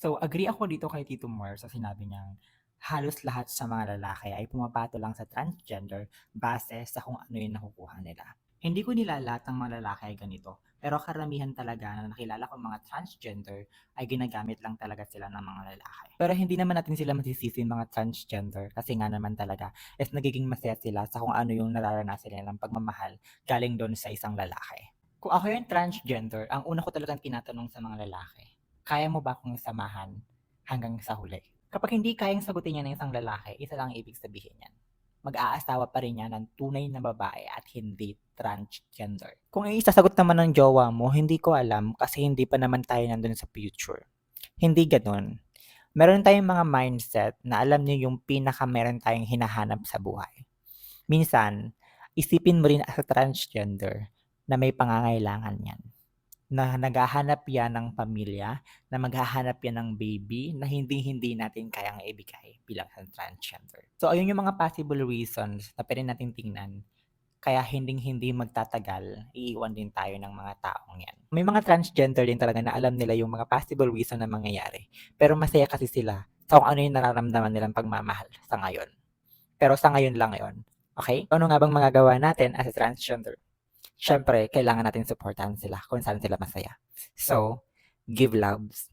So, agree ako dito kay Tito Mar sa sinabi niyang halos lahat sa mga lalaki ay pumapato lang sa transgender base sa kung ano yung nakukuha nila. Hindi ko nila lahat ng mga lalaki ay ganito, pero karamihan talaga na nakilala kong mga transgender ay ginagamit lang talaga sila ng mga lalaki. Pero hindi naman natin sila masisisi mga transgender kasi nga naman talaga is nagiging masaya sila sa kung ano yung nararanasan nilang pagmamahal galing doon sa isang lalaki. Kung ako yung transgender, ang una ko talagang tinatanong sa mga lalaki, kaya mo ba akong samahan hanggang sa huli? Kapag hindi kayang sagutin yan ng isang lalaki, isa lang ang ibig sabihin yan. Mag-aasawa pa rin yan ng tunay na babae at hindi transgender. Kung isasagot naman ng jowa mo, hindi ko alam kasi hindi pa naman tayo nandun sa future. Hindi ganun. Meron tayong mga mindset na alam niyo yung pinaka meron tayong hinahanap sa buhay. Minsan, isipin mo rin as a transgender na may pangangailangan yan, na naghahanap yan ng pamilya, na maghahanap yan ng baby na hindi-hindi natin kayang ibigay bilang isang transgender. So, ayun yung mga possible reasons na pwede natin tingnan kaya hinding-hindi magtatagal, iiwan din tayo ng mga taong yan. May mga transgender din talaga na alam nila yung mga possible reason na mangyayari. Pero masaya kasi sila sa kung ano yung nararamdaman nilang pagmamahal sa ngayon. Pero sa ngayon lang yon. Okay? Ano nga bang magagawa natin as a transgender? Siyempre, kailangan natin supportahan sila kung saan sila masaya. So, give loves.